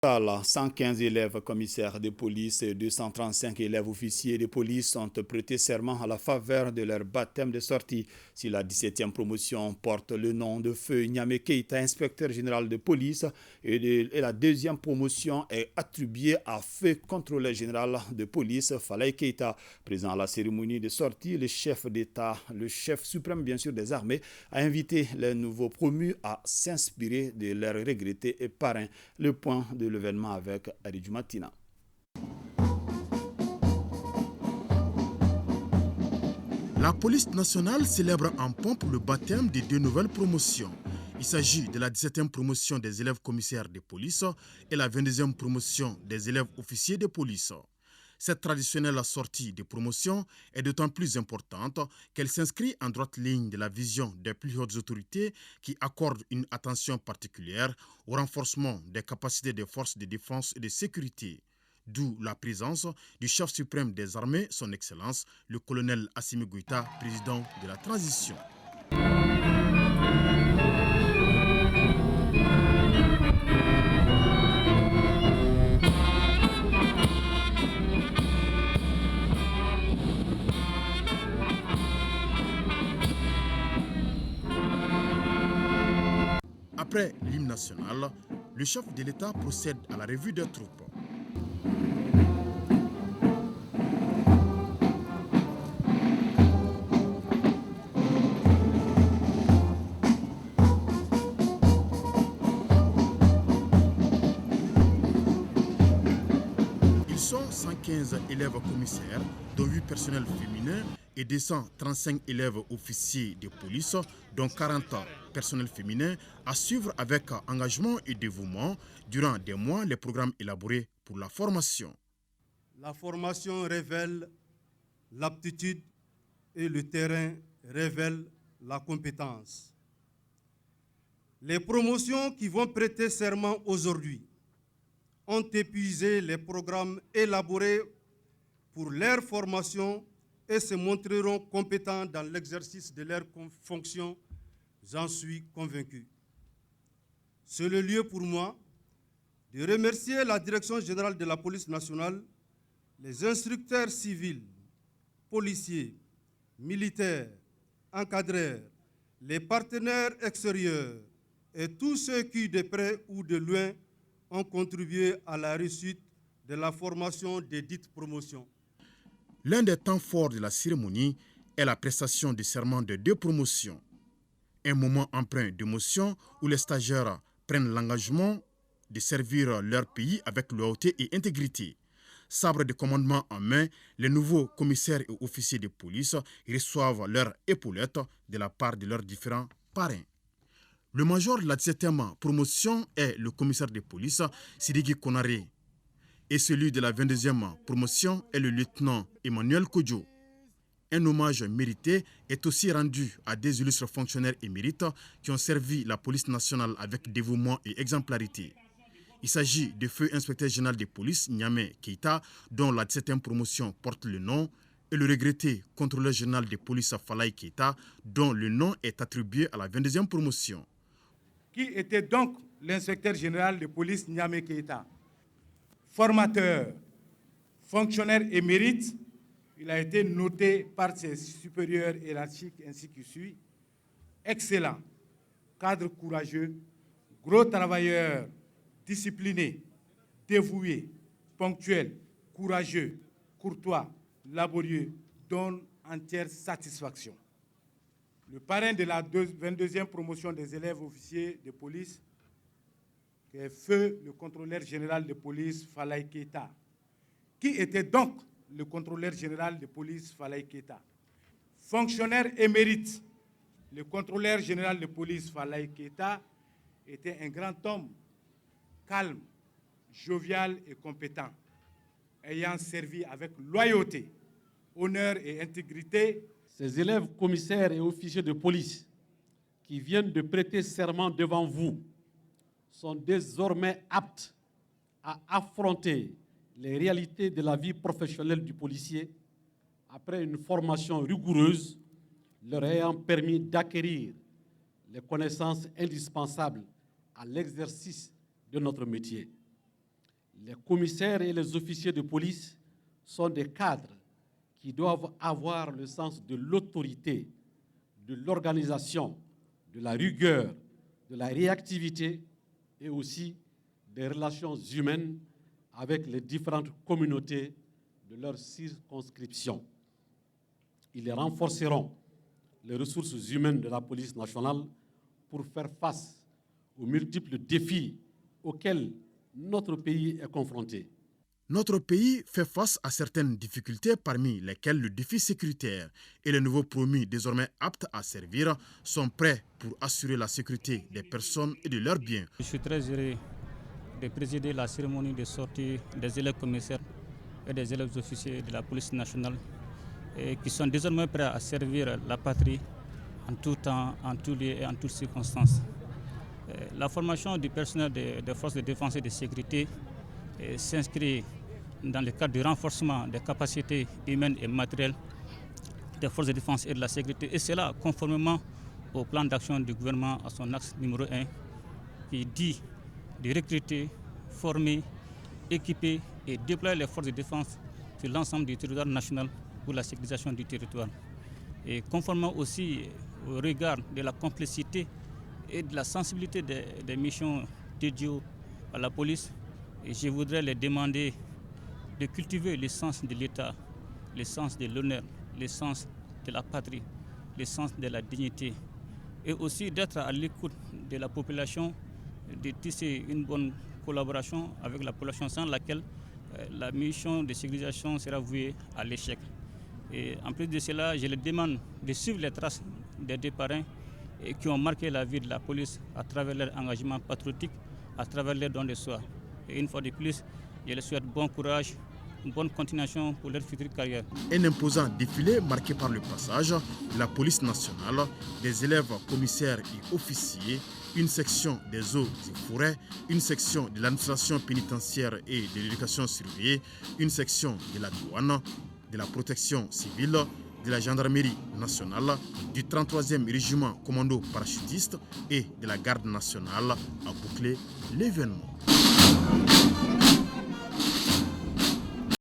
Total, 115 élèves commissaires de police et 235 élèves officiers de police ont prêté serment à la faveur de leur baptême de sortie. Si la 17e promotion porte le nom de Feu Niamé Keita, inspecteur général de police, et la deuxième promotion est attribuée à Feu contrôleur général de police Falaye Keita. Présent à la cérémonie de sortie, le chef d'État, le chef suprême bien sûr des armées, a invité les nouveaux promus à s'inspirer de leurs regrettés parrains. Le point de l'événement avec Aridju Matina. La police nationale célèbre en pompe le baptême des deux nouvelles promotions. Il s'agit de la 17e promotion des élèves commissaires de police et la 22e promotion des élèves officiers de police. Cette traditionnelle sortie de promotion est d'autant plus importante qu'elle s'inscrit en droite ligne de la vision des plus hautes autorités qui accordent une attention particulière au renforcement des capacités des forces de défense et de sécurité. D'où la présence du chef suprême des armées, son Excellence, le colonel Assimi Goïta, président de la transition. Après l'hymne national, le chef de l'État procède à la revue des troupes. Ils sont 115 élèves commissaires, dont 8 personnels féminins et 235 élèves officiers de police, dont 40 personnels féminins, à suivre avec engagement et dévouement durant des mois les programmes élaborés pour la formation. La formation révèle l'aptitude et le terrain révèle la compétence. Les promotions qui vont prêter serment aujourd'hui ont épuisé les programmes élaborés pour leur formation et se montreront compétents dans l'exercice de leurs fonctions, j'en suis convaincu. C'est le lieu pour moi de remercier la Direction générale de la police nationale, les instructeurs civils, policiers, militaires, encadreurs, les partenaires extérieurs et tous ceux qui, de près ou de loin, ont contribué à la réussite de la formation des dites promotions. L'un des temps forts de la cérémonie est la prestation du serment de deux promotions. Un moment empreint d'émotion où les stagiaires prennent l'engagement de servir leur pays avec loyauté et intégrité. Sabre de commandement en main, les nouveaux commissaires et officiers de police reçoivent leur épaulette de la part de leurs différents parrains. Le major de la 17e promotion est le commissaire de police Sidiki Konaré. Et celui de la 22e promotion est le lieutenant Emmanuel Kodjo. Un hommage mérité est aussi rendu à des illustres fonctionnaires émérites qui ont servi la police nationale avec dévouement et exemplarité. Il s'agit de feu inspecteur général de police Niamé Keita, dont la 17e promotion porte le nom, et le regretté contrôleur général de police Falaye Keita, dont le nom est attribué à la 22e promotion. Qui était donc l'inspecteur général de police Niamé Keita? Formateur, fonctionnaire émérite, il a été noté par ses supérieurs hiérarchiques ainsi que suit. Excellent, cadre courageux, gros travailleur, discipliné, dévoué, ponctuel, courageux, courtois, laborieux, donne entière satisfaction. Le parrain de la 22e promotion des élèves officiers de police, qui est feu le contrôleur général de police Falaye Keita. Qui était donc le contrôleur général de police Falaye Keita? Fonctionnaire émérite, le contrôleur général de police Falaye Keita était un grand homme, calme, jovial et compétent, ayant servi avec loyauté, honneur et intégrité. Ces élèves commissaires et officiers de police qui viennent de prêter serment devant vous sont désormais aptes à affronter les réalités de la vie professionnelle du policier après une formation rigoureuse leur ayant permis d'acquérir les connaissances indispensables à l'exercice de notre métier. Les commissaires et les officiers de police sont des cadres qui doivent avoir le sens de l'autorité, de l'organisation, de la rigueur, de la réactivité et aussi des relations humaines avec les différentes communautés de leur circonscription. Ils renforceront les ressources humaines de la police nationale pour faire face aux multiples défis auxquels notre pays est confronté. Notre pays fait face à certaines difficultés, parmi lesquelles le défi sécuritaire, et les nouveaux promis désormais aptes à servir sont prêts pour assurer la sécurité des personnes et de leurs biens. Je suis très heureux de présider la cérémonie de sortie des élèves commissaires et des élèves officiers de la police nationale qui sont désormais prêts à servir la patrie en tout temps, en tout lieu et en toutes circonstances. La formation du personnel des forces de défense et de sécurité s'inscrit dans le cadre du renforcement des capacités humaines et matérielles des forces de défense et de la sécurité. Et cela conformément au plan d'action du gouvernement à son axe numéro 1 qui dit de recruter, former, équiper et déployer les forces de défense sur l'ensemble du territoire national pour la sécurisation du territoire. Et conformément aussi au regard de la complexité et de la sensibilité des missions dédiées à la police, et je voudrais les demander de cultiver le sens de l'État, le sens de l'honneur, le sens de la patrie, le sens de la dignité, et aussi d'être à l'écoute de la population, de tisser une bonne collaboration avec la population sans laquelle la mission de sécurisation sera vouée à l'échec. Et en plus de cela, je les demande de suivre les traces des deux parrains qui ont marqué la vie de la police à travers leur engagement patriotique, à travers leur don de soi. Et une fois de plus, je leur souhaite bon courage, une bonne continuation pour leur future carrière. Un imposant défilé marqué par le passage de la police nationale, des élèves commissaires et officiers, une section des eaux et forêts, une section de l'administration pénitentiaire et de l'éducation surveillée, une section de la douane, de la protection civile, de la gendarmerie nationale, du 33e régiment commando parachutiste et de la garde nationale a bouclé l'événement.